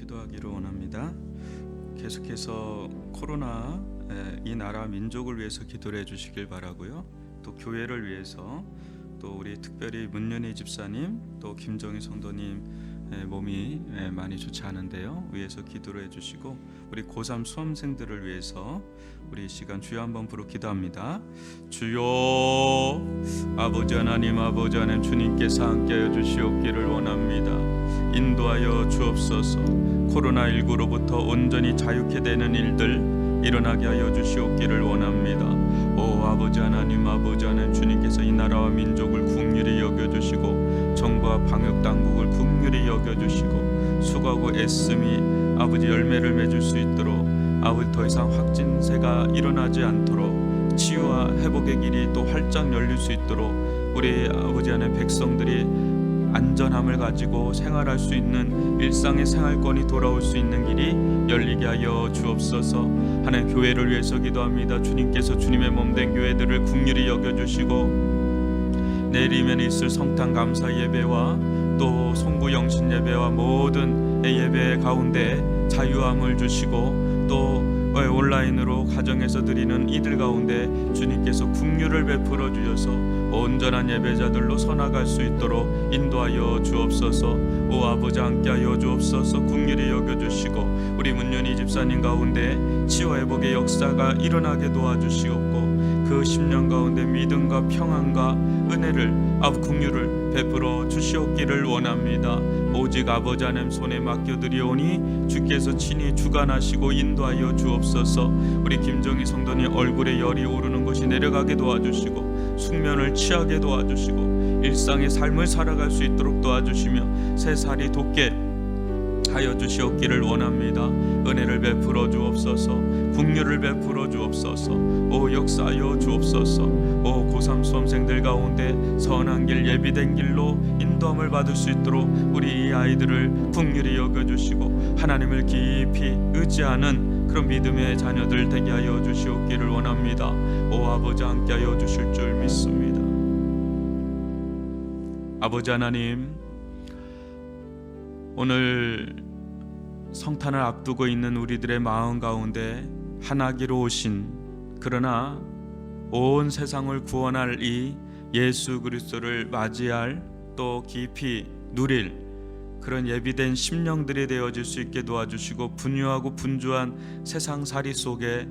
기도하기를 원합니다. 계속해서 코로나 이 나라 민족을 위해서 기도를 해주시길 바라고요. 또 교회를 위해서, 또 우리 특별히 문연희 집사님, 또 김정희 성도님 몸이 많이 좋지 않은데요, 위해서 기도를 해주시고, 우리 고3 수험생들을 위해서 우리 이 시간 주여 한번 부르 기도합니다. 주여, 아버지 하나님, 아버지 하나님, 주님께서 함께하여 주시옵기를 원합니다. 인도하여 주옵소서. 코로나19로부터 온전히 자유케 되는 일들 일어나게 하여 주시옵기를 원합니다. 오 아버지 하나님, 아버지 하나님, 주님께서 이 나라와 민족을 긍휼히 여겨주시고 정부와 방역당국을 긍휼히 여겨주시고 수고하고 애씀이 아버지 열매를 맺을 수 있도록, 아버지 더 이상 확진세가 일어나지 않도록 치유와 회복의 길이 또 활짝 열릴 수 있도록 우리 아버지 하나님 백성들이 안전함을 가지고 생활할 수 있는 일상의 생활권이 돌아올 수 있는 길이 열리게 하여 주옵소서. 하나님, 교회를 위해서 기도합니다. 주님께서 주님의 몸된 교회들을 긍휼히 여겨주시고 내일이면 있을 성탄 감사 예배와 또 송구 영신 예배와 모든 예배 가운데 자유함을 주시고, 또 온라인으로 가정에서 드리는 이들 가운데 주님께서 긍휼을 베풀어 주셔서 온전한 예배자들로 서나갈 수 있도록 인도하여 주옵소서. 오 아버지, 함께하여 주옵소서. 긍휼히 여겨주시고 우리 문연희 집사님 가운데 치유 회복의 역사가 일어나게 도와주시옵고, 그 10년 가운데 믿음과 평안과 은혜를 긍휼을 베풀어 주시옵기를 원합니다. 오직 아버지 하나님 손에 맡겨드리오니 주께서 친히 주관하시고 인도하여 주옵소서. 우리 김정희 성도님 얼굴에 열이 오르는 것이 내려가게 도와주시고 숙면을 취하게 도와주시고 일상의 삶을 살아갈 수 있도록 도와주시며 새살이 돋게 하여 주시옵기를 원합니다. 은혜를 베풀어 주옵소서. 긍휼을 베풀어 주옵소서. 오 역사하여 주옵소서. 오 고3 수험생들 가운데 선한 길, 예비된 길로 인도함을 받을 수 있도록 우리 이 아이들을 긍휼히 여겨주시고 하나님을 깊이 의지하는 그런 믿음의 자녀들 되게 하여 주시옵기를 원합니다. 오 아버지, 함께하여 주실 줄 믿습니다. 아버지 하나님, 오늘 성탄을 앞두고 있는 우리들의 마음 가운데 하나기로 오신, 그러나 온 세상을 구원할 이 예수 그리스도를 맞이할, 또 깊이 누릴 그런 예비된 심령들이 되어질 수 있게 도와주시고, 분유하고 분주한 세상살이 속에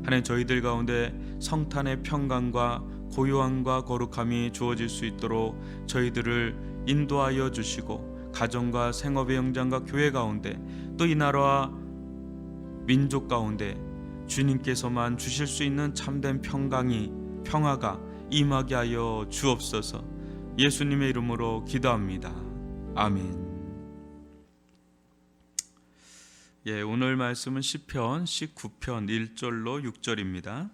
하나님 저희들 가운데 성탄의 평강과 고요함과 거룩함이 주어질 수 있도록 저희들을 인도하여 주시고, 가정과 생업의 현장과 교회 가운데 또 이 나라와 민족 가운데 주님께서만 주실 수 있는 참된 평화가 임하게 하여 주옵소서. 예수님의 이름으로 기도합니다. 아멘. 오늘 말씀은 시편 19편 1절로 6절입니다.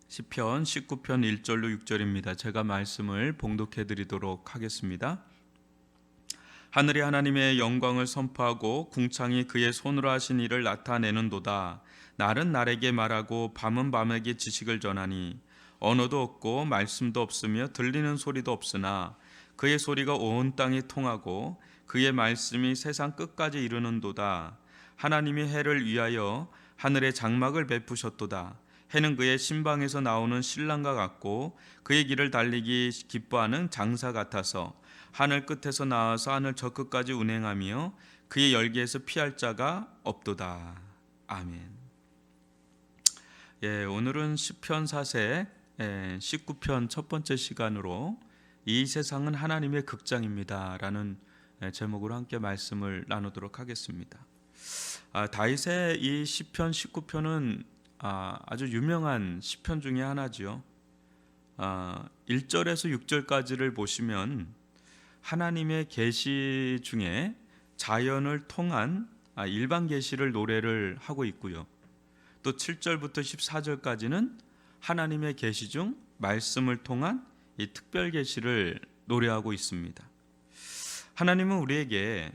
시편 19편 1절로 6절입니다. 제가 말씀을 봉독해 드리도록 하겠습니다. 하늘이 하나님의 영광을 선포하고 궁창이 그의 손으로 하신 일을 나타내는도다. 날은 날에게 말하고 밤은 밤에게 지식을 전하니 언어도 없고 말씀도 없으며 들리는 소리도 없으나 그의 소리가 온 땅에 통하고 그의 말씀이 세상 끝까지 이르는도다. 하나님이 해를 위하여 하늘에 장막을 베푸셨도다. 해는 그의 신방에서 나오는 신랑과 같고 그의 길을 달리기 기뻐하는 장사 같아서 하늘 끝에서 나와서 하늘 저 끝까지 운행하며 그의 열기에서 피할 자가 없도다. 아멘. 오늘은 시편 4세 19편 첫 번째 시간으로 이 세상은 하나님의 극장입니다 라는 제목으로 함께 말씀을 나누도록 하겠습니다. 다윗의 이 시편 19편은 아주 유명한 시편 중에 하나지요. 1절에서 6절까지를 보시면 하나님의 계시 중에 자연을 통한 일반 계시를 노래를 하고 있고요. 또 7절부터 14절까지는 하나님의 계시 중 말씀을 통한 이 특별 계시를 노래하고 있습니다. 하나님은 우리에게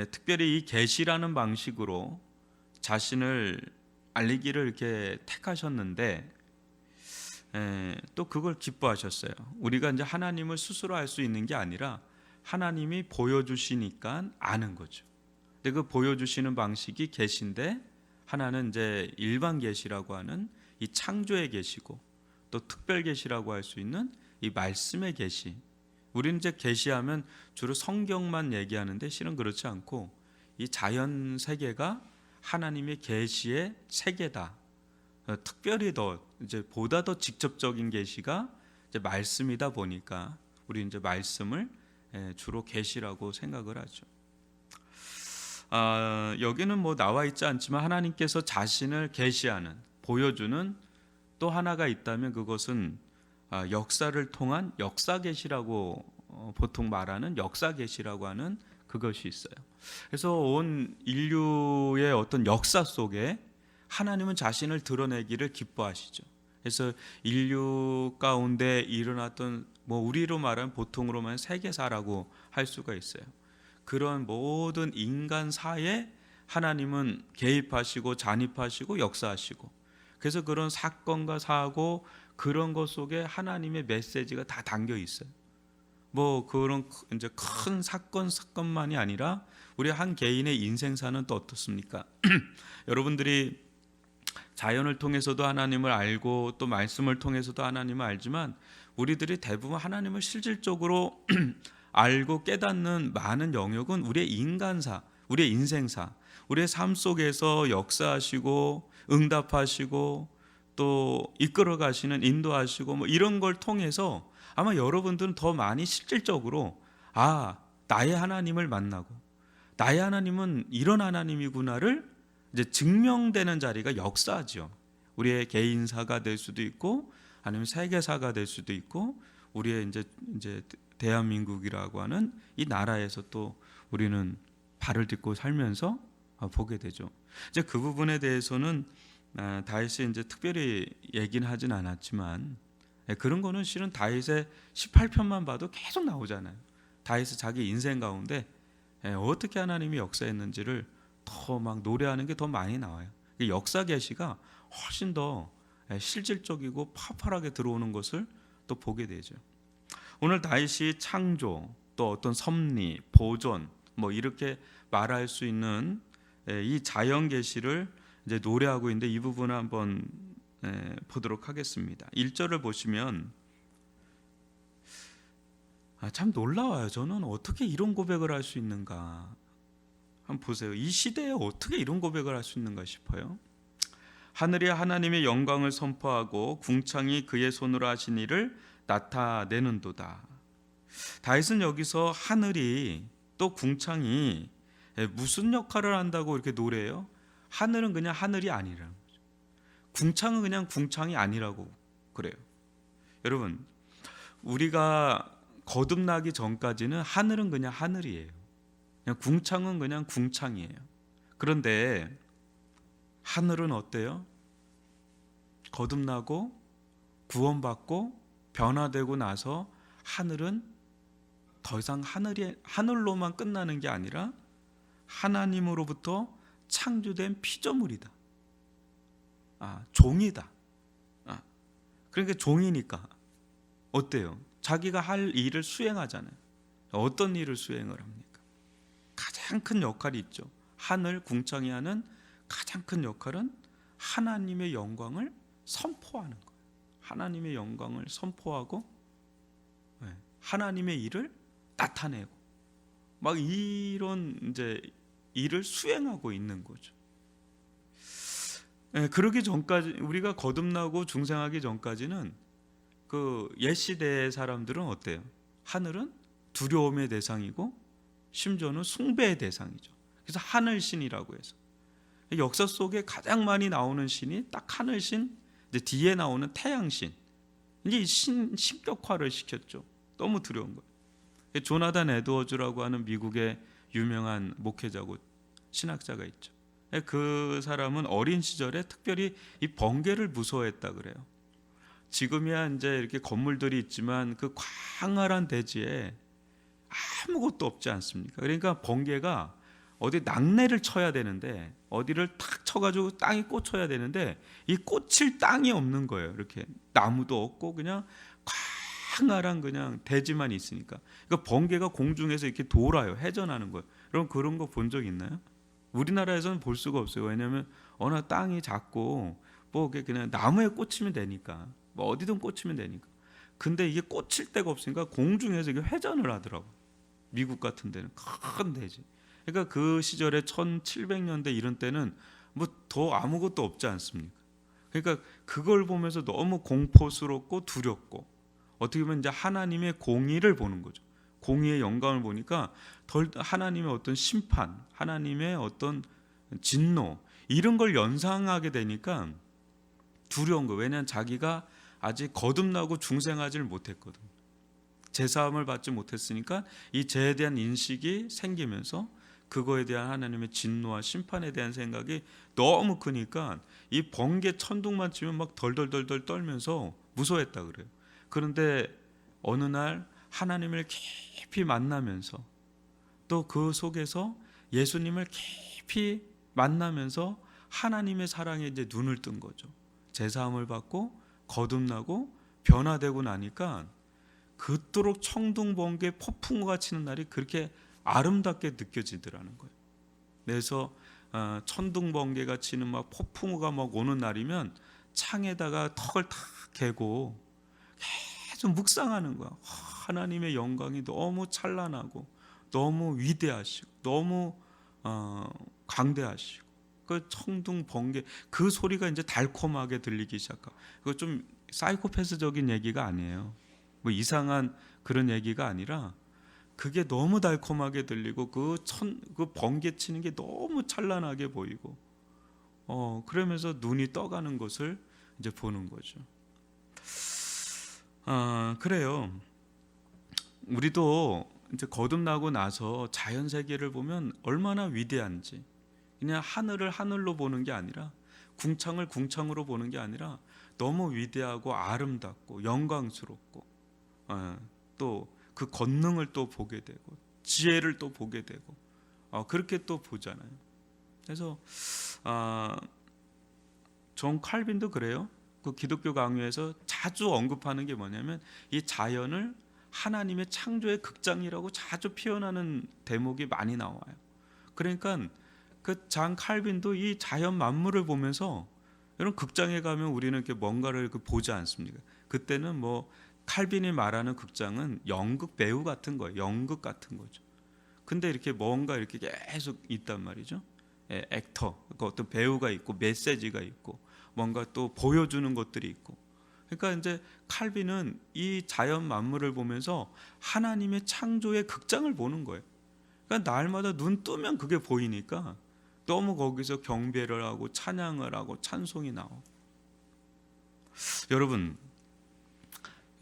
특별히 이 계시라는 방식으로 자신을 알리기를 이렇게 택하셨는데 또 그걸 기뻐하셨어요. 우리가 이제 하나님을 스스로 알 수 있는 게 아니라 하나님이 보여주시니까 아는 거죠. 근데 그 보여주시는 방식이 계시인데, 하나는 이제 일반 계시라고 하는 이 창조의 계시고, 또 특별 계시라고 할 수 있는 이 말씀의 계시. 우리는 이제 계시하면 주로 성경만 얘기하는데 실은 그렇지 않고, 이 자연 세계가 하나님의 계시의 세계다. 특별히 더 이제 보다 더 직접적인 계시가 이제 말씀이다 보니까 우리 이제 말씀을 주로 계시라고 생각을 하죠. 여기는 뭐 나와 있지 않지만 하나님께서 자신을 계시하는, 보여주는 또 하나가 있다면 그것은 역사를 통한 역사 계시라고 보통 말하는 역사 계시라고 하는 그것이 있어요. 그래서 온 인류의 어떤 역사 속에 하나님은 자신을 드러내기를 기뻐하시죠. 그래서 인류 가운데 일어났던 뭐 우리로 말하면 보통으로 말하면 세계사라고 할 수가 있어요. 그런 모든 인간사에 하나님은 개입하시고 잔입하시고 역사하시고, 그래서 그런 사건과 사고 그런 것 속에 하나님의 메시지가 다 담겨 있어요. 뭐 그런 이제 큰 사건만이 아니라 우리 한 개인의 인생사는 또 어떻습니까? 여러분들이 자연을 통해서도 하나님을 알고 또 말씀을 통해서도 하나님을 알지만, 우리들이 대부분 하나님을 실질적으로 알고 깨닫는 많은 영역은 우리의 인간사, 우리의 인생사, 우리의 삶 속에서 역사하시고 응답하시고 또 이끌어 가시는, 인도하시고 뭐 이런 걸 통해서 아마 여러분들은 더 많이 실질적으로 나의 하나님을 만나고 나의 하나님은 이런 하나님이구나를 이제 증명되는 자리가 역사죠. 우리의 개인사가 될 수도 있고 아니면 세계사가 될 수도 있고, 우리의 이제 대한민국이라고 하는 이 나라에서 또 우리는 발을 딛고 살면서 보게 되죠. 이제 그 부분에 대해서는 다윗이 이제 특별히 얘기는 하진 않았지만, 그런 거는 실은 다윗의 18편만 봐도 계속 나오잖아요. 다윗이 자기 인생 가운데 어떻게 하나님이 역사했는지를 더 막 노래하는 게 더 많이 나와요. 역사 계시가 훨씬 더 실질적이고 파팔하게 들어오는 것을 또 보게 되죠. 오늘 다윗이 창조, 또 어떤 섭리, 보존 뭐 이렇게 말할 수 있는 이 자연 계시를 이제 노래하고 있는데, 이 부분을 한번 보도록 하겠습니다. 1절을 보시면 참 놀라워요. 저는 어떻게 이런 고백을 할 수 있는가. 한번 보세요. 이 시대에 어떻게 이런 고백을 할 수 있는가 싶어요. 하늘이 하나님의 영광을 선포하고 궁창이 그의 손으로 하신 일을 나타내는도다. 다윗은 여기서 하늘이 또 궁창이 무슨 역할을 한다고 이렇게 노래해요? 하늘은 그냥 하늘이 아니라는 거죠. 궁창은 그냥 궁창이 아니라고 그래요. 여러분, 우리가 거듭나기 전까지는 하늘은 그냥 하늘이에요. 그냥 궁창은 그냥 궁창이에요. 그런데 하늘은 어때요? 거듭나고 구원받고 변화되고 나서 하늘은 더 이상 하늘로만 끝나는 게 아니라 하나님으로부터 창조된 피조물이다. 종이다. 그러니까 종이니까 어때요? 자기가 할 일을 수행하잖아요. 어떤 일을 수행을 합니까? 가장 큰 역할이 있죠. 하늘 궁창이 하는 가장 큰 역할은 하나님의 영광을 선포하는 거예요. 하나님의 영광을 선포하고 하나님의 일을 나타내고 막 이런 이제 일을 수행하고 있는 거죠. 그러기 전까지, 우리가 거듭나고 중생하기 전까지는 그 옛 시대의 사람들은 어때요? 하늘은 두려움의 대상이고 심지어는 숭배의 대상이죠. 그래서 하늘신이라고 해서 역사 속에 가장 많이 나오는 신이 딱 하늘신, 이제 뒤에 나오는 태양신. 이제 신격화를 시켰죠. 너무 두려운 거예요. 조나단 에드워즈라고 하는 미국의 유명한 목회자고 신학자가 있죠. 그 사람은 어린 시절에 특별히 이 번개를 무서워했다 그래요. 지금이야 이제 이렇게 건물들이 있지만 그 광활한 대지에 아무것도 없지 않습니까? 그러니까 번개가 어디 낙뢰를 쳐야 되는데, 어디를 탁 쳐가지고 땅이 꽂혀야 되는데 이 꽂힐 땅이 없는 거예요. 이렇게 나무도 없고 그냥 앙알한 그냥 대지만 있으니까. 그러니까 번개가 공중에서 이렇게 돌아요. 회전하는 거예요. 그럼 그런 거 본 적 있나요? 우리나라에서는 볼 수가 없어요. 왜냐하면 어느 땅이 작고 뭐 그냥 나무에 꽂히면 되니까, 뭐 어디든 꽂히면 되니까. 근데 이게 꽂힐 데가 없으니까 공중에서 이게 회전을 하더라고. 미국 같은 데는 큰 대지. 그러니까 그 시절에 1700년대 이런 때는 뭐 더 아무것도 없지 않습니까? 그러니까 그걸 보면서 너무 공포스럽고 두렵고, 어떻게 보면 이제 하나님의 공의를 보는 거죠. 공의의 영광을 보니까 하나님의 어떤 심판, 하나님의 어떤 진노, 이런 걸 연상하게 되니까 두려운 거예요. 왜냐하면 자기가 아직 거듭나고 중생하지를 못했거든. 제사함을 받지 못했으니까 이 죄에 대한 인식이 생기면서 그거에 대한 하나님의 진노와 심판에 대한 생각이 너무 크니까 이 번개 천둥만 치면 막 덜덜덜덜 떨면서 무서워했다 그래요. 그런데 어느 날 하나님을 깊이 만나면서, 또 그 속에서 예수님을 깊이 만나면서 하나님의 사랑에 이제 눈을 뜬 거죠. 제사함을 받고 거듭나고 변화되고 나니까 그토록 청둥번개 폭풍우가 치는 날이 그렇게 아름답게 느껴지더라는 거예요. 그래서 천둥번개가 치는 막 폭풍우가 막 오는 날이면 창에다가 턱을 탁 개고 계속 묵상하는 거야. 하나님의 영광이 너무 찬란하고 너무 위대하시고 너무 강대하시고, 그 청둥 번개 그 소리가 이제 달콤하게 들리기 시작하고. 그거 좀 사이코패스적인 얘기가 아니에요. 뭐 이상한 그런 얘기가 아니라 그게 너무 달콤하게 들리고 그 번개 치는 게 너무 찬란하게 보이고, 그러면서 눈이 떠가는 것을 이제 보는 거죠. 그래요. 우리도 이제 거듭나고 나서 자연 세계를 보면 얼마나 위대한지, 그냥 하늘을 하늘로 보는 게 아니라, 궁창을 궁창으로 보는 게 아니라 너무 위대하고 아름답고 영광스럽고, 또 그 권능을 또 보게 되고 지혜를 또 보게 되고, 그렇게 또 보잖아요. 그래서 존 칼빈도 그래요. 그 기독교 강요에서 자주 언급하는 게 뭐냐면 이 자연을 하나님의 창조의 극장이라고 자주 표현하는 대목이 많이 나와요. 그러니까 그 잔 칼빈도 이 자연 만물을 보면서, 이런 극장에 가면 우리는 이렇게 뭔가를 보지 않습니까? 그때는 뭐 칼빈이 말하는 극장은 연극 배우 같은 거예요. 연극 같은 거죠. 근데 이렇게 뭔가 이렇게 계속 있단 말이죠. 액터, 그러니까 어떤 배우가 있고 메시지가 있고 뭔가 또 보여주는 것들이 있고. 그러니까 이제 칼빈은 이 자연 만물을 보면서 하나님의 창조의 극장을 보는 거예요. 그러니까 날마다 눈 뜨면 그게 보이니까 너무 거기서 경배를 하고 찬양을 하고 찬송이 나오고.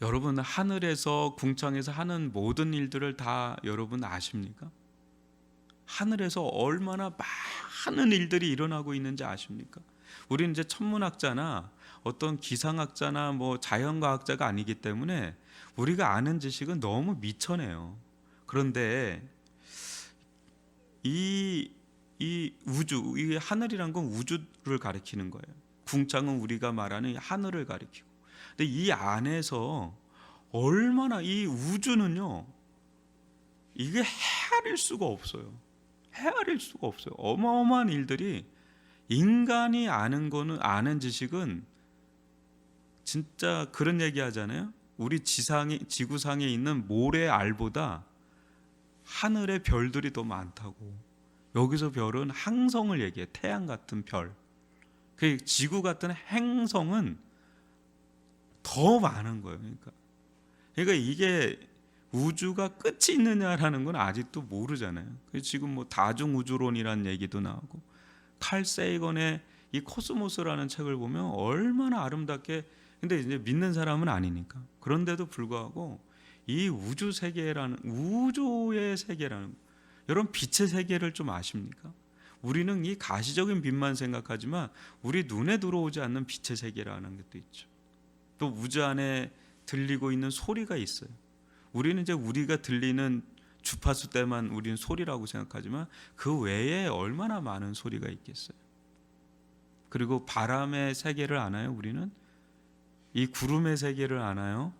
여러분 하늘에서 궁창에서 하는 모든 일들을 다 여러분 아십니까? 하늘에서 얼마나 많은 일들이 일어나고 있는지 아십니까? 우리는 이제 천문학자나 어떤 기상학자나 뭐 자연과학자가 아니기 때문에 우리가 아는 지식은 너무 미천해요. 그런데 이 우주, 이 하늘이란 건 우주를 가리키는 거예요. 궁창은 우리가 말하는 하늘을 가리키고. 근데 이 안에서 얼마나 이 우주는요, 이게 헤아릴 수가 없어요. 헤아릴 수가 없어요. 어마어마한 일들이, 인간이 아는 거는, 아는 지식은 진짜 그런 얘기 하잖아요. 우리 지구상에 있는 모래 알보다 하늘의 별들이 더 많다고. 여기서 별은 항성을 얘기해. 태양 같은 별. 그 지구 같은 행성은 더 많은 거예요. 그러니까 이게 우주가 끝이 있느냐라는 건 아직도 모르잖아요. 지금 뭐 다중우주론이라는 얘기도 나오고, 칼 세이건의 이 코스모스라는 책을 보면 얼마나 아름답게, 근데 이제 믿는 사람은 아니니까. 그런데도 불구하고 이 우주 세계라는, 우주의 세계라는, 여러분 빛의 세계를 좀 아십니까? 우리는 이 가시적인 빛만 생각하지만 우리 눈에 들어오지 않는 빛의 세계라는 것도 있죠. 또 우주 안에 들리고 있는 소리가 있어요. 우리는 이제 우리가 들리는 주파수 때만 우리는 소리라고 생각하지만 그 외에 얼마나 많은 소리가 있겠어요. 그리고 바람의 세계를 아나요? 우리는 이 구름의 세계를 아나요?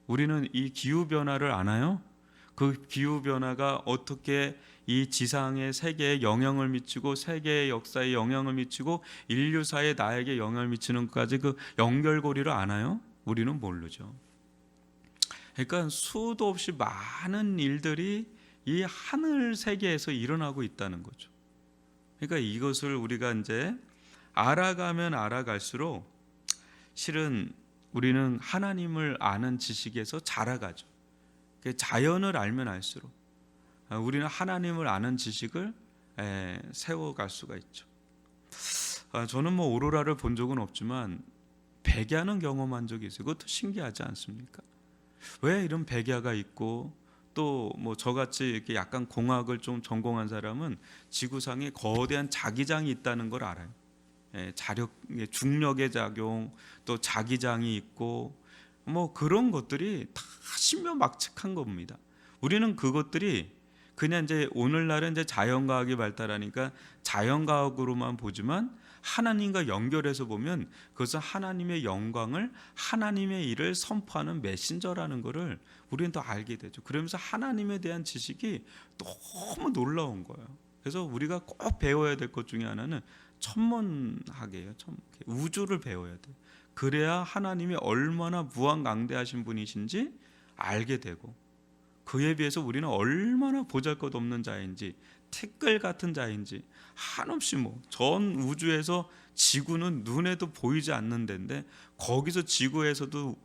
우리는 이 기후 변화를 아나요? 그 기후 변화가 어떻게 이 지상의 세계에 영향을 미치고 세계의 역사에 영향을 미치고 인류사에 나에게 영향을 미치는 것까지 그 연결고리를 아나요? 우리는 모르죠. 그러니까 수도 없이 많은 일들이 이 하늘 세계에서 일어나고 있다는 거죠. 그러니까 이것을 우리가 이제 알아가면 알아갈수록 실은 우리는 하나님을 아는 지식에서 자라가죠. 자연을 알면 알수록 우리는 하나님을 아는 지식을 세워갈 수가 있죠. 저는 뭐 오로라를 본 적은 없지만 백야는 경험한 적이 있어요. 그것도 신기하지 않습니까? 왜 이런 백야가 있고 또 뭐 저같이 이렇게 약간 공학을 좀 전공한 사람은 지구상에 거대한 자기장이 있다는 걸 알아요. 중력의 작용, 또 자기장이 있고 뭐 그런 것들이 다 신묘막측한 겁니다. 우리는 그것들이 그냥 이제 오늘날은 이제 자연과학이 발달하니까 자연과학으로만 보지만 하나님과 연결해서 보면 그것은 하나님의 영광을, 하나님의 일을 선포하는 메신저라는 것을 우리는 더 알게 되죠. 그러면서 하나님에 대한 지식이 너무 놀라운 거예요. 그래서 우리가 꼭 배워야 될 것 중에 하나는 천문학이에요. 우주를 배워야 돼요. 그래야 하나님이 얼마나 무한강대하신 분이신지 알게 되고, 그에 비해서 우리는 얼마나 보잘것없는 자인지, 티끌 같은 자인지, 한없이 전 우주에서 지구는 눈에도 보이지 않는 데인데, 거기서 지구에서도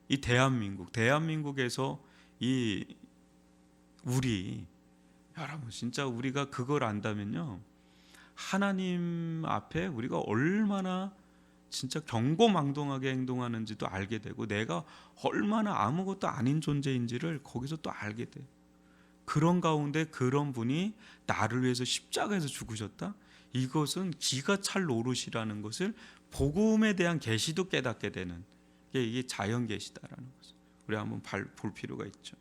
이 대한민국에서 이 우리, 여러분 진짜 우리가 그걸 안다면요, 하나님 앞에 우리가 얼마나 진짜 경고망동하게 행동하는지도 알게 되고, 내가 얼마나 아무것도 아닌 존재인지를 거기서 또 알게 돼요. 그런 가운데 그런 분이 나를 위해서 십자가에서 죽으셨다? 이것은 기가 찰 노릇이라는 것을, 복음에 대한 계시도 깨닫게 되는 게 이게 자연 계시다라는 것을 우리 한번 볼 필요가 있죠.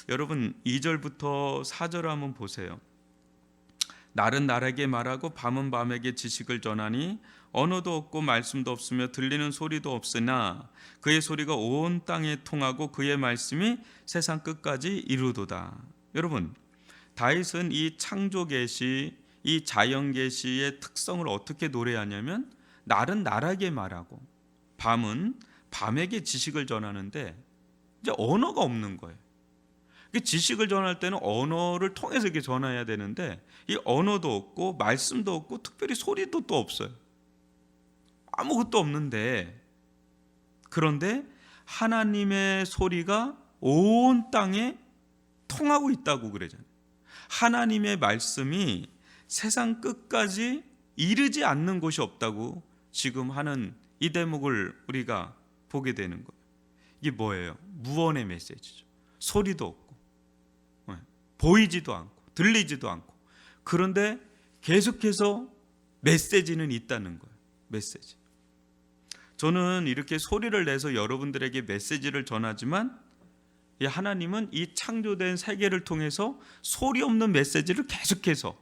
여러분 2절부터 4절 한번 보세요. 날은 날에게 말하고 밤은 밤에게 지식을 전하니 언어도 없고 말씀도 없으며 들리는 소리도 없으나 그의 소리가 온 땅에 통하고 그의 말씀이 세상 끝까지 이루도다. 여러분, 다윗은 이 창조 계시, 이 자연 계시의 특성을 어떻게 노래하냐면, 날은 날에게 말하고 밤은 밤에게 지식을 전하는데, 이제 언어가 없는 거예요. 지식을 전할 때는 언어를 통해서 이렇게 전해야 되는데, 이 언어도 없고 말씀도 없고 특별히 소리도 또 없어요. 아무것도 없는데, 그런데 하나님의 소리가 온 땅에 통하고 있다고 그러잖아요. 하나님의 말씀이 세상 끝까지 이르지 않는 곳이 없다고 지금 하는 이 대목을 우리가 보게 되는 거예요. 이게 뭐예요? 무언의 메시지죠. 소리도 없고 보이지도 않고 들리지도 않고, 그런데 계속해서 메시지는 있다는 거예요. 메시지. 저는 이렇게 소리를 내서 여러분들에게 메시지를 전하지만, 하나님은 이 창조된 세계를 통해서 소리 없는 메시지를 계속해서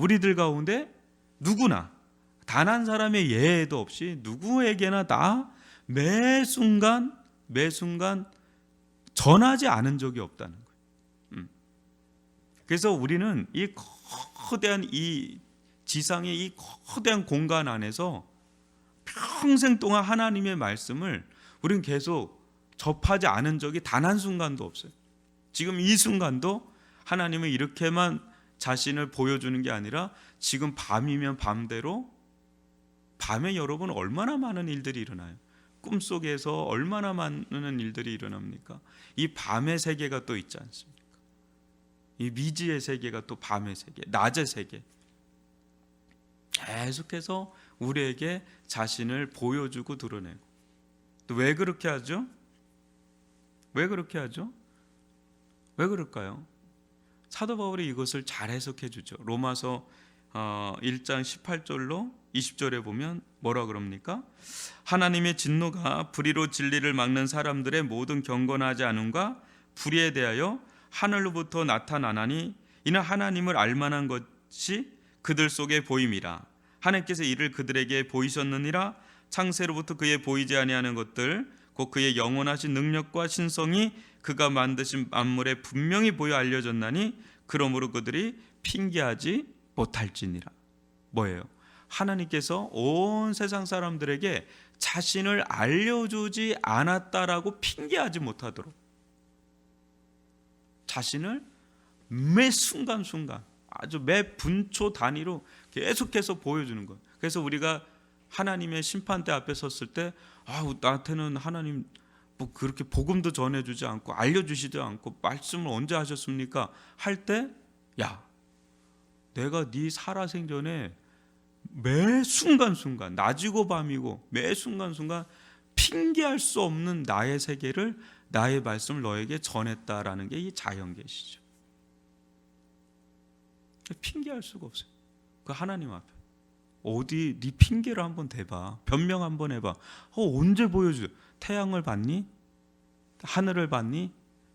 우리들 가운데 누구나, 단 한 사람의 예외도 없이 누구에게나 다 매 순간 전하지 않은 적이 없다는 거예요. 그래서 우리는 이 거대한 이 지상의 이 거대한 공간 안에서 평생 동안 하나님의 말씀을 우리는 계속 접하지 않은 적이 단 한 순간도 없어요. 지금 이 순간도 하나님은 이렇게만 자신을 보여주는 게 아니라, 지금 밤이면 밤대로, 밤에 여러분 얼마나 많은 일들이 일어나요. 꿈속에서 얼마나 많은 일들이 일어납니까? 이 밤의 세계가 또 있지 않습니까? 이 미지의 세계가 또 밤의 세계, 낮의 세계, 계속해서 우리에게 자신을 보여주고 드러내고. 또 왜 그렇게 하죠? 왜 그렇게 하죠? 왜 그럴까요? 사도 바울이 이것을 잘 해석해 주죠. 로마서 1장 18절로 20절에 보면 뭐라 그럽니까? 하나님의 진노가 불의로 진리를 막는 사람들의 모든 경건하지 않음과 불의에 대하여 하늘로부터 나타나나니, 이는 하나님을 알만한 것이 그들 속에 보임이라. 하나님께서 이를 그들에게 보이셨느니라. 창세로부터 그의 보이지 아니하는 것들 곧 그의 영원하신 능력과 신성이 그가 만드신 만물에 분명히 보여 알려졌나니 그러므로 그들이 핑계하지 못할지니라. 뭐예요? 하나님께서 온 세상 사람들에게 자신을 알려주지 않았다라고 핑계하지 못하도록 자신을 매 순간순간 아주 매 분초 단위로 계속해서 보여주는 거예요. 그래서 우리가 하나님의 심판대 앞에 섰을 때 나한테는 하나님 뭐 그렇게 복음도 전해주지 않고 알려주시지 않고 말씀을 언제 하셨습니까? 할 때 내가 네 살아생전에 매 순간순간 낮이고 밤이고 매 순간순간 핑계할 수 없는 나의 세계를 나의 말씀을 너에게 전했다라는 게 이 자연계시죠. 핑계할 수가 없어요. 그 하나님 앞에 어디 네 핑계를 한번 대봐. 변명 한번 해봐. 언제 보여줘? 태양을 봤니? 하늘을 봤니?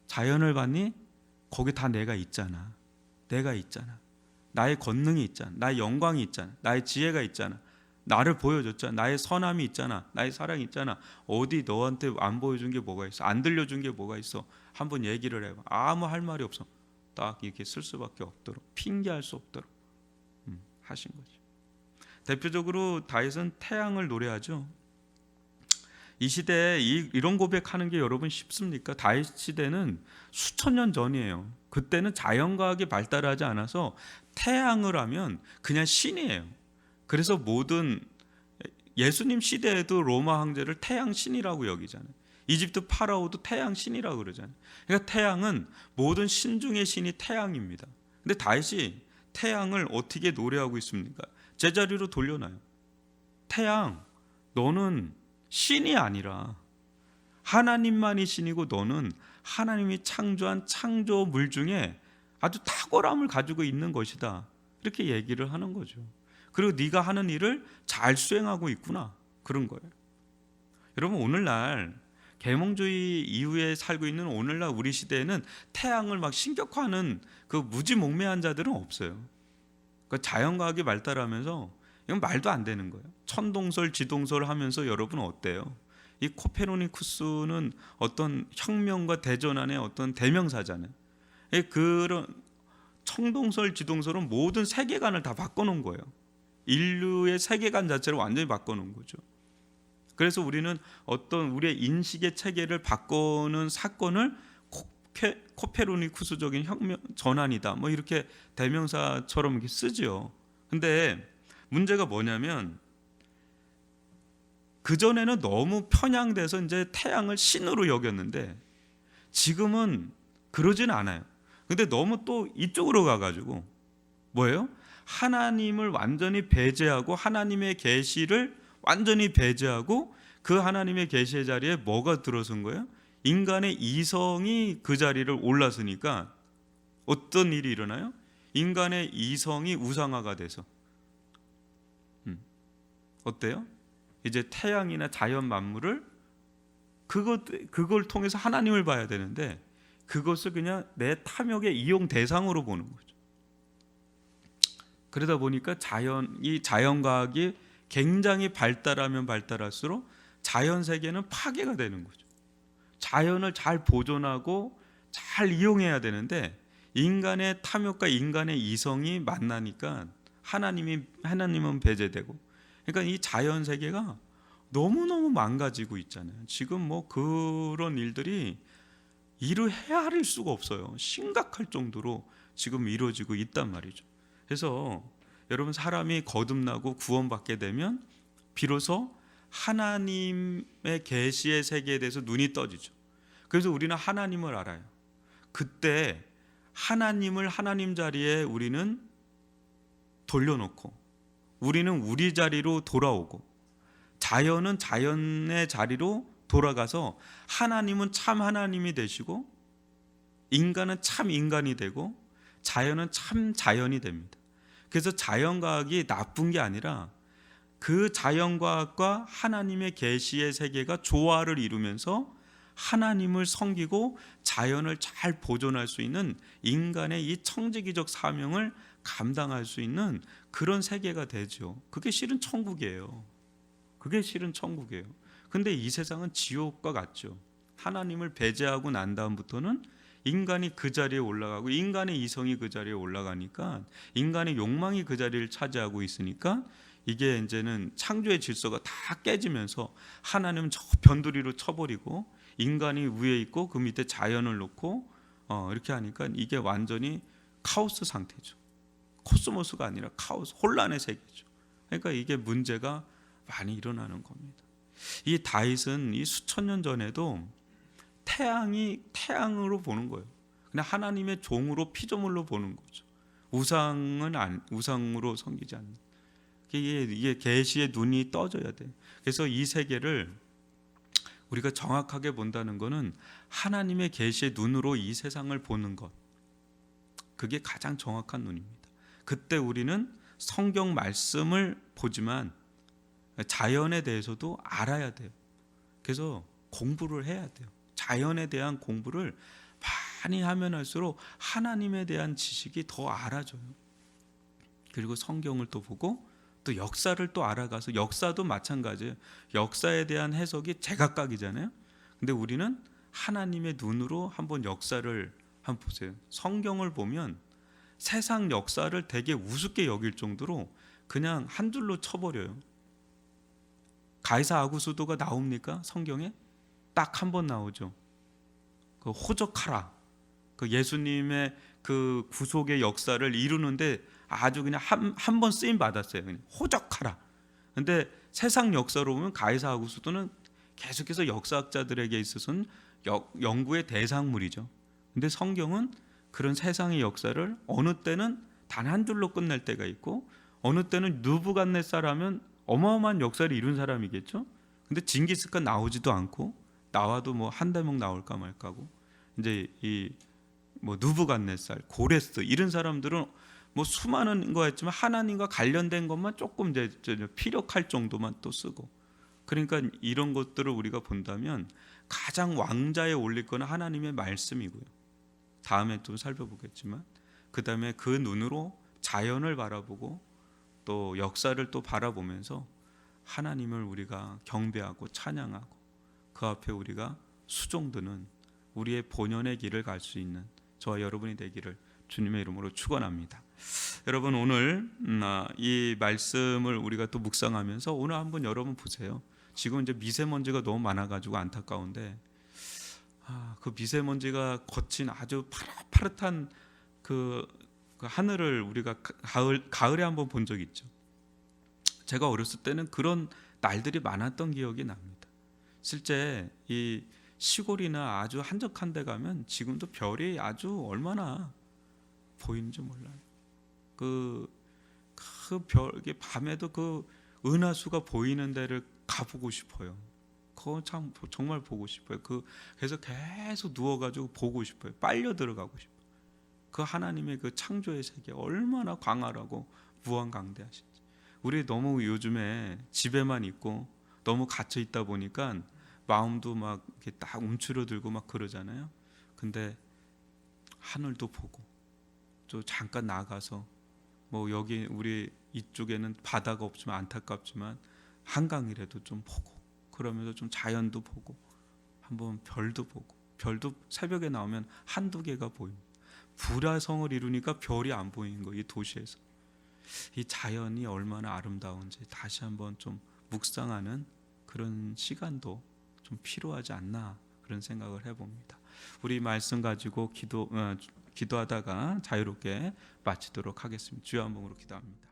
자연을 봤니? 거기 다 내가 있잖아. 내가 있잖아. 나의 권능이 있잖아. 나의 영광이 있잖아. 나의 지혜가 있잖아. 나를 보여줬잖아. 나의 선함이 있잖아. 나의 사랑이 있잖아. 어디 너한테 안 보여준 게 뭐가 있어? 안 들려준 게 뭐가 있어? 한번 얘기를 해봐. 아무 할 말이 없어. 딱 이렇게 쓸 수밖에 없도록, 핑계할 수 없도록 하신 거죠. 대표적으로 다윗은 태양을 노래하죠. 이 시대에 이런 고백하는 게 여러분 쉽습니까? 다윗 시대는 수천 년 전이에요. 그때는 자연과학이 발달하지 않아서 태양을 하면 그냥 신이에요. 그래서 모든 예수님 시대에도 로마 황제를 태양 신이라고 여기잖아요. 이집트 파라오도 태양 신이라고 그러잖아요. 그러니까 태양은 모든 신 중의 신이 태양입니다. 근데 다윗이 태양을 어떻게 노래하고 있습니까? 제자리로 돌려놔요. 태양, 너는 신이 아니라 하나님만이 신이고 너는 하나님이 창조한 창조물 중에 아주 탁월함을 가지고 있는 것이다. 이렇게 얘기를 하는 거죠. 그리고 네가 하는 일을 잘 수행하고 있구나. 그런 거예요. 여러분, 오늘날 계몽주의 이후에 살고 있는 오늘날 우리 시대에는 태양을 막 신격화하는 그 무지몽매한 자들은 없어요. 그 자연과학이 발달하면서 이건 말도 안 되는 거예요. 천동설, 지동설 하면서 여러분 어때요? 이 코페르니쿠스는 어떤 혁명과 대전환의 어떤 대명사잖아요. 그런 천동설, 지동설은 모든 세계관을 다 바꿔놓은 거예요. 인류의 세계관 자체를 완전히 바꿔놓은 거죠. 그래서 우리는 어떤 우리의 인식의 체계를 바꾸는 사건을 코페르니쿠스적인 혁명 전환이다. 뭐 이렇게 대명사처럼 이렇게 쓰죠. 근데 문제가 뭐냐면 그 전에는 너무 편향돼서 이제 태양을 신으로 여겼는데 지금은 그러진 않아요. 근데 너무 또 이쪽으로 가가지고 뭐예요? 하나님을 완전히 배제하고 하나님의 계시를 완전히 배제하고 그 하나님의 계시의 자리에 뭐가 들어선 거예요? 인간의 이성이 그 자리를 올라서니까 어떤 일이 일어나요? 인간의 이성이 우상화가 돼서 어때요? 이제 태양이나 자연 만물을 그걸 통해서 하나님을 봐야 되는데 그것을 그냥 내 탐욕의 이용 대상으로 보는 거죠. 그러다 보니까 이 자연과학이 굉장히 발달하면 발달할수록 자연 세계는 파괴가 되는 거죠. 자연을 잘 보존하고 잘 이용해야 되는데 인간의 탐욕과 인간의 이성이 만나니까 하나님은 배제되고, 그러니까 이 자연 세계가 너무너무 망가지고 있잖아요. 지금 뭐 그런 일들이 헤아릴 수가 없어요. 심각할 정도로 지금 이루어지고 있단 말이죠. 그래서 여러분, 사람이 거듭나고 구원받게 되면 비로소 하나님의 계시의 세계에 대해서 눈이 떠지죠. 그래서 우리는 하나님을 알아요. 그때 하나님을 하나님 자리에 우리는 돌려놓고 우리는 우리 자리로 돌아오고 자연은 자연의 자리로 돌아가서 하나님은 참 하나님이 되시고 인간은 참 인간이 되고 자연은 참 자연이 됩니다. 그래서 자연과학이 나쁜 게 아니라 그 자연과학과 하나님의 계시의 세계가 조화를 이루면서 하나님을 섬기고 자연을 잘 보존할 수 있는 인간의 이 청지기적 사명을 감당할 수 있는 그런 세계가 되죠. 그게 실은 천국이에요. 그게 실은 천국이에요. 근데 이 세상은 지옥과 같죠. 하나님을 배제하고 난 다음부터는 인간이 그 자리에 올라가고 인간의 이성이 그 자리에 올라가니까 인간의 욕망이 그 자리를 차지하고 있으니까 이게 이제는 창조의 질서가 다 깨지면서 하나님은 저 변두리로 쳐버리고 인간이 위에 있고 그 밑에 자연을 놓고 이렇게 하니까 이게 완전히 카오스 상태죠. 코스모스가 아니라 카오스, 혼란의 세계죠. 그러니까 이게 문제가 많이 일어나는 겁니다. 이 다윗은 이 수천 년 전에도 태양이 태양으로 보는 거예요. 그냥 하나님의 종으로 피조물로 보는 거죠. 우상으로 섬기지 않는. 이게 계시의 눈이 떠져야 돼. 그래서 이 세계를 우리가 정확하게 본다는 것은 하나님의 계시의 눈으로 이 세상을 보는 것. 그게 가장 정확한 눈입니다. 그때 우리는 성경 말씀을 보지만 자연에 대해서도 알아야 돼요. 그래서 공부를 해야 돼요. 자연에 대한 공부를 많이 하면 할수록 하나님에 대한 지식이 더 알아져요. 그리고 성경을 또 보고 또 역사를 또 알아가서 역사도 마찬가지예요. 역사에 대한 해석이 제각각이잖아요. 근데 우리는 하나님의 눈으로 한번 역사를 한번 보세요. 성경을 보면 세상 역사를 되게 우습게 여길 정도로 그냥 한 줄로 쳐버려요. 가이사 아구스도가 나옵니까? 성경에? 딱 한 번 나오죠. 그 호적하라. 그 예수님의 그 구속의 역사를 이루는데 아주 그냥 한 번 쓰임 받았어요. 그냥 호적하라. 근데 세상 역사로 보면 가이사 아구스도는 계속해서 역사학자들에게 있어서는 연구의 대상물이죠. 근데 성경은 그런 세상의 역사를 어느 때는 단 한 줄로 끝낼 때가 있고 어느 때는 느부갓네살 하면 어마어마한 역사를 이룬 사람이겠죠. 근데 징기스칸 나오지도 않고 나와도 뭐 한 대목 나올까 말까고 이제 이 뭐 느부갓네살, 고레스 이런 사람들은 뭐 수많은 거 했지만 하나님과 관련된 것만 조금 이제 피력할 정도만 또 쓰고 그러니까 이런 것들을 우리가 본다면 가장 왕자에 올릴 거는 하나님의 말씀이고요. 다음에 좀 살펴보겠지만 그 다음에 그 눈으로 자연을 바라보고 또 역사를 또 바라보면서 하나님을 우리가 경배하고 찬양하고 그 앞에 우리가 수종드는 우리의 본연의 길을 갈 수 있는 저와 여러분이 되기를 주님의 이름으로 축원합니다. 여러분 오늘 이 말씀을 우리가 또 묵상하면서 오늘 한번 여러분 보세요. 지금 이제 미세먼지가 너무 많아가지고 안타까운데 그 미세먼지가 거친 아주 파릇파릇한 그 하늘을 우리가 가을에 한번 본 적 있죠. 제가 어렸을 때는 그런 날들이 많았던 기억이 납니다. 실제 이 시골이나 아주 한적한 데 가면 지금도 별이 아주 얼마나 보이는지 몰라요. 그 별이 밤에도 그 은하수가 보이는 데를 가보고 싶어요. 그거 참 정말 보고 싶어요. 그래서 계속 누워가지고 보고 싶어요. 빨려 들어가고 싶어요. 그 하나님의 그 창조의 세계 얼마나 광활하고 무한강대하신지. 우리 너무 요즘에 집에만 있고 너무 갇혀 있다 보니까 마음도 막 이렇게 딱 움츠러들고 막 그러잖아요. 근데 하늘도 보고 또 잠깐 나가서 뭐 여기 우리 이쪽에는 바다가 없지만 안타깝지만 한강이라도 좀 보고 그러면서 좀 자연도 보고 한번 별도 보고 별도 새벽에 나오면 한두 개가 보입니다. 불화성을 이루니까 별이 안 보이는 거예요. 이 도시에서. 이 자연이 얼마나 아름다운지 다시 한번 좀 묵상하는 그런 시간도 좀 필요하지 않나 그런 생각을 해봅니다. 우리 말씀 가지고 기도하다가 자유롭게 마치도록 하겠습니다. 주여 한 번으로 기도합니다.